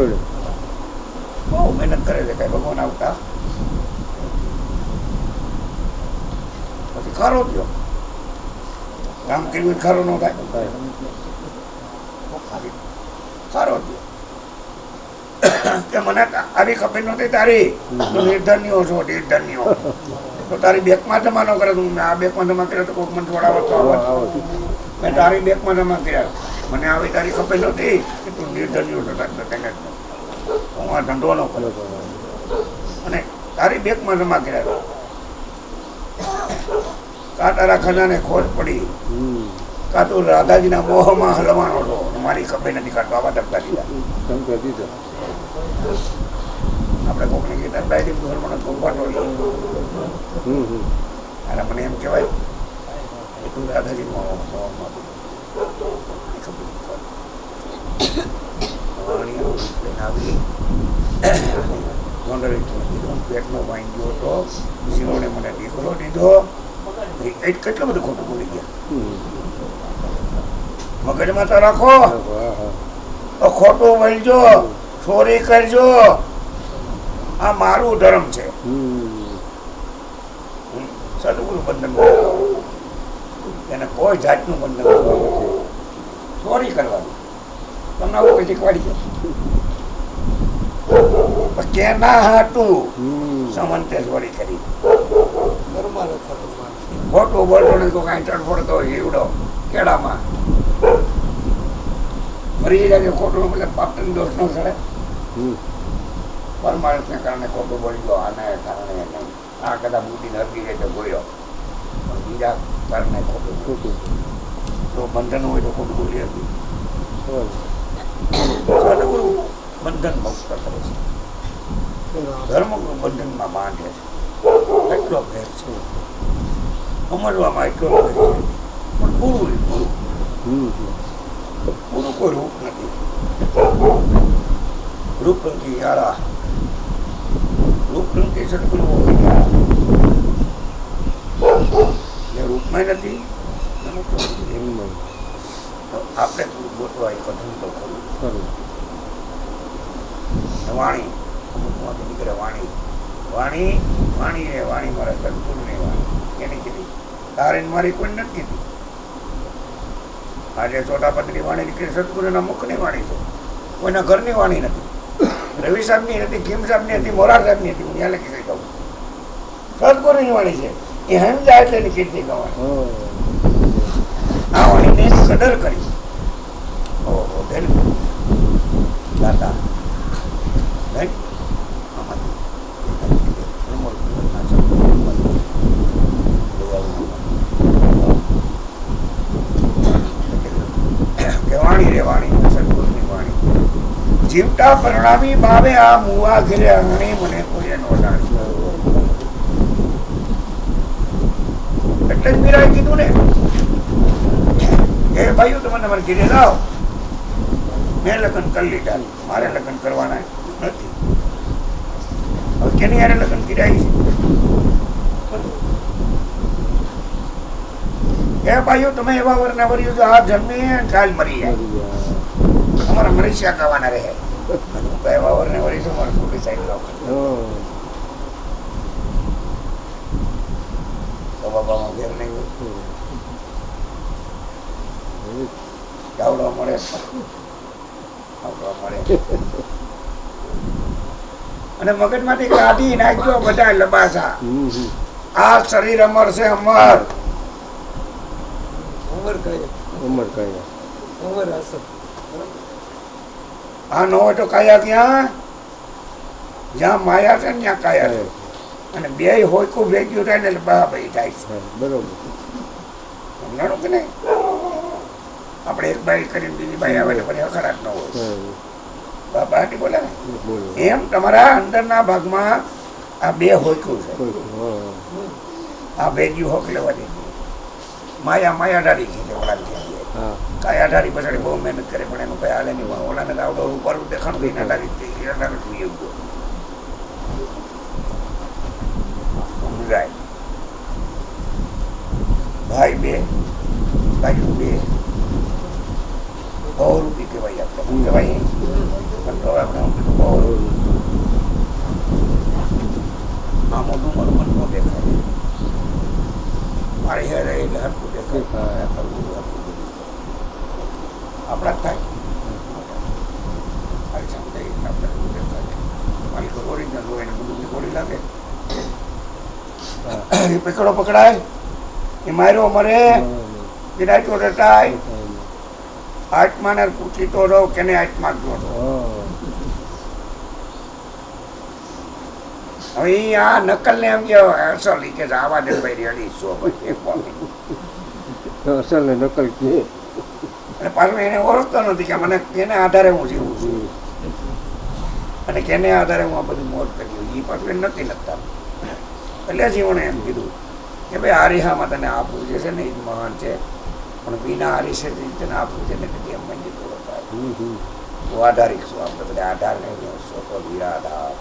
બહુ મહેનત કરે છે. કઈ ભગવાન આવતા પછી ખારો થયો. કામ કર્યું ખારો ન થાય. ખારો થયો કે મને આવી ખબર નહોતી તારી. તો નિર્ધન્યો છો, નિર્ધન્યો તો તારી બેંકમાં જમા ન કરે. તું આ બેંકમાં જમા કર્યો તો કોઈક મને છોડાવત તો મેં તારી બેંકમાં જમા કર્યા. મને આવી તારી ખબર નહોતી કે તું નિર્ધન્યો છો. હું આ ધંધો ન કર્યો અને તારી બેંકમાં જમા કર્યા. કા તારા ખજાને ખોટ પડી, કા તું રાધાજીના મોહમાં હલવાનો છો. મારી ખબર નથી કાઢતો આવા ધક્કા દીધા. આપણે કોકને કીધા ડાયરી ધર્મનો ચોપાટો અને મને એમ કહેવાય કે તું રાધાજી મોહમાં આવી પેટનો વાંગ્યો હતો. શિરોને મને દીકરો દીધો. કેટલું બધું ખોટું બોલી ગયા. મગજમાં તો રાખો તો ખોટું વળજો, ચોરી કરજો. આ મારું ધર્મ છે. સદગુરુ બંધન બનાવો. એને કોઈ જાતનું બંધન નથી. ચોરી કરવાની તમને આવું કઈ શીખવાડી છે? પણ કેના હાટું સમંતે ચોરી કરી? ખોટું બોલતો ને તો કાંઈ ચડફોડતો હોય એવડો કેળામાં મરી જાય. ખોટું મતલબ પાપનો દોષ ન ચડે. પરમાણસને કારણે ખોટું બોલી ગયો, આને કારણે નહીં, આ કદાચ બુદ્ધિ નરકી જાય તો ગોયો, પણ બીજા કારણે ખોટું તો બંધન હોય તો ખોટું બોલી હતી. સદગુરુ બંધન મુક્ત કરે છે, ધર્મગુરુ બંધનમાં બાંધે છે. એટલો ફેર છે, સમજવામાં એટલો ફેર છે. પણ પૂરું પૂરું કોઈ રૂપ નથી. રૂપરંગી યારા, રૂપરંગી સદગુરુ એ રૂપમાં નથી. તો આપણે ગોતવા એ કથન તો ખરું. વાણી અમુકમાંથી નીકળે વાણી, વાણી વાણી એ વાણી મારા સદગુરુની વાણી. એની કીધી તારે મારી કોઈ નથી કીધી. આજે ચોટાપતિની વાણી નીકળી સદગુરુના મુખની વાણી છે, કોઈના ઘરની વાણી નથી. રવિ સાહેબની નથી, કિમ સાહેબની હતી, મોરાર સાહેબની હતી. હું ત્યાં લખી કઈ કહું સદગુરુની વાણી છે. એ સમજાય એટલે એની કીર્તિ ગવાય. આ વાણીને કદર કરી. ઓહો બેન દાદા બેન વાણી રે વાણી સદગુરુની વાણી. જીવતા પરણાવી બાવે આ મુવા ઘેરે આંગણી મને કોઈ નો ડાળી. એટલે જ મીરાએ કીધું ને કે ભાઈઓ તમે તમારે ઘેરે જાઓ, મેં લગ્ન કરી લીધા, મારે લગ્ન કરવાના નથી. હવે કેની યારે લગ્ન કર્યા છે? એ ભાઈઓ તમે એવા વરના વર્યું જો આ જન્મી કાલ મરી જાય, અમારા મરીશિયા ખાવાના રહે. એવા વરને વરીશું મારે છોકરી સાઈડ લો તો બાબામાં ઘેર નહીં હોય. ચાવડવા મળે, અને મગજમાંથી કાઢી નાખ્યો બધા લબાસા. આ શરીર અમર છે, અમર. આ ન હોય તો કાયા ક્યાં? જ્યાં માયા છે ને ત્યાં કાયા છે. અને બે હોય ખૂબ ભેગ્યું થાય ને એટલે બરાબર થાય છે. બરોબર સમજાણું કે નહીં? આપણે એક બાઈ કરીને બીજી બાઈ આવે તો પછી ખરાબ ન હોય. બાપા બોલે ને એમ તમારા અંદરના ભાગમાં આ બે હોયકું છે. આ ભેગ્યું હોક લેવા દે. માયા ડાળી છે ઓલા કાયા ડાળી પછી બહુ મહેનત કરે પણ એનું કઈ હાલે નહીં. પણ ઓલાને આવડો ઉપર દેખાણું કઈ ના ડાળી સમજાય. ભાઈ બે ભાઈઓ બે બહુરૂપી કહેવાય. આપણે કહેવાય પણ તો આપણે બહુ આ મોટું મારું મન ન દેખાય. મારી હેરે એટલે હરકું દેખાય. આપણા થાય મારી સમજાય આપણે દેખાય. મારી તો ઓરિજિનલ હોય ને બધું ગોળી લાગે. એ પકડો પકડાય, એ માર્યો મરે, વિરાટો રટાય. આત્માને પૂછી તો રહો કેને આત્મા જો હવે આ નકલ ને એમ કે અસલ કે આવા દે ભાઈ રેડી સો અસલ ને નકલ કે અને પાછું એને ઓળખતો નથી કે મને કેને આધારે હું જીવું છું અને કેને આધારે હું આ બધું મોત કર્યું. એ પાછું એ નથી લખતા. એટલે જીવણે એમ કીધું કે ભાઈ આરિહામાં તને આપવું જે છે ને એ મહાન છે, પણ વિના આરિશે તને આપવું છે ને તેથી એમ મંજિત હતા. હું આધારિક છું. આપણે બધા આધાર નહીં તો વિરાધાર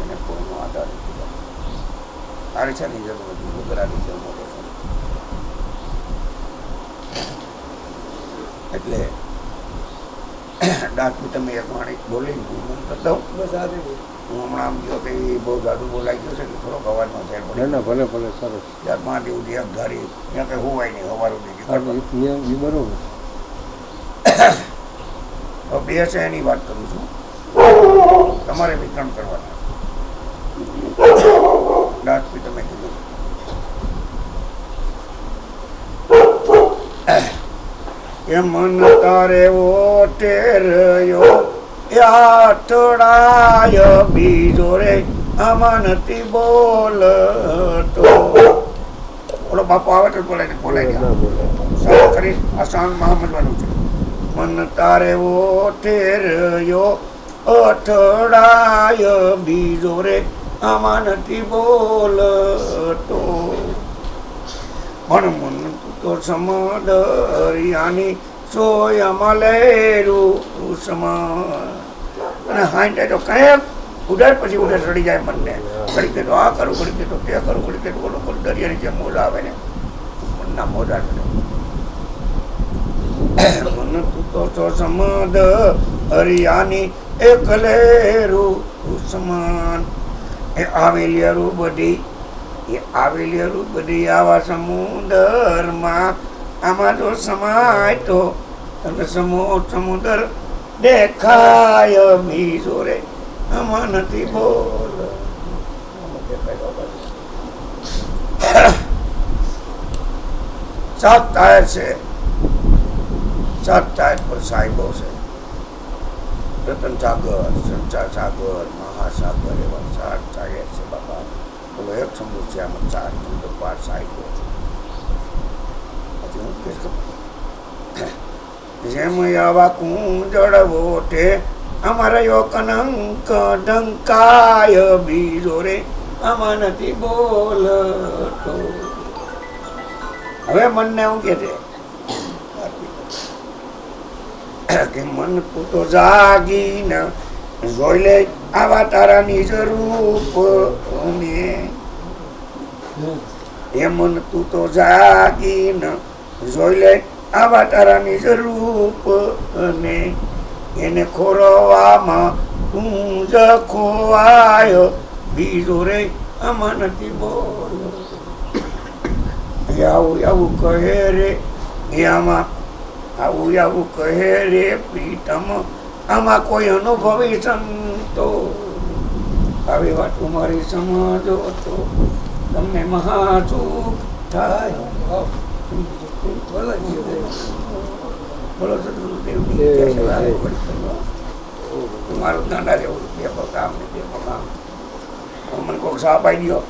એને કોઈનો આધાર નથી. આરિશાની જરૂર નથી, વગરાની જરૂર નથી. એટલે દાંતથી તમે એક વાણી બોલીને હું બંધ કરી દઉં. બસ આ દે. હું હમણાં આમ કહ્યું કે એ બહુ જાદુ બોલાઈ ગયું છે કે થોડોક અવાજનો ફેર ના પડે. ના ભલે ભલે સરસ. ત્યાર પાંચ સુધી એક ધારી ત્યાં કંઈ હોવાય નહીં હવાર સુધી હા, એ બરોબર. હવે બે છે એની વાત કરું છું. તમારે વિતરણ કરવાના દાંતથી તમે કીધું કે મન તારે ઓટેરયો યાતડાય બીજો રે આમાં નથી બોલતો. ઓલો બાપુ આવે તો બોલાય બોલાય ના બોલે. સારું કરી આસાન મહામદવાનું છે. મન તારે ઓટેરયો અઠડાય બીજો રે આમાં નથી બોલતો. પણ મન તું તો સમદરિયાની સોયમાં લેરું સમાન. અને હાઈ તો કંઈક ઉડાડ પછી ઉડાડ ચડી જાય મનને. ઘડી કે તો આ કરું, ઘડી કે તો તે કરું, ઘડી કે તો ઓલો કરું. દરિયાની જેમ મોજા આવે ને મનના મોજા આવે. મન તું તો સમદ હરિયાની એકલેરું સમાન. એ આવેલી બધી આવા સમુદરમાં આમાં જો સમાય તો તને સમુદર દેખાય બીજો રે આમાં નથી બોલ. સાત ટાયર છે, સાત ટાયર પર સાહેબો છે. રતન સાગર, સંચાર સાગર, મહાસાગર એવા સાત ટાયર છે બાપા. બોલો એક સમુદ્ર છે આમાં ચાર સમુદ્ર પાર સાહેબો છે. જેમ આવા કુંજળવો તે અમારા યો કનંક ડંકાય બીજો રે આમાં નથી બોલતો. હવે મનને હું કે છે કે મન તું તો જાગીને જોઈ લે આવા તારા નિજ રૂપ ને. એ મન તું તો જાગીને જોઈ લે આવા તારા નિજ રૂપ ને. એને ખોરવામાં તું જ ખોવાયો બીજો રે આમાં નથી બોલ. આવું કહે રે આમાં આવું કહે રે પ્રીતમ આમાં કોઈ અનુભવી સંતો. આવી વાત મારી સમજો તો તમને મહાચૂક થાય. બોલો મારું દાંડા જેવું બે પગામ ને બે પગામ. મને કોઈક સાપ આવી ગયો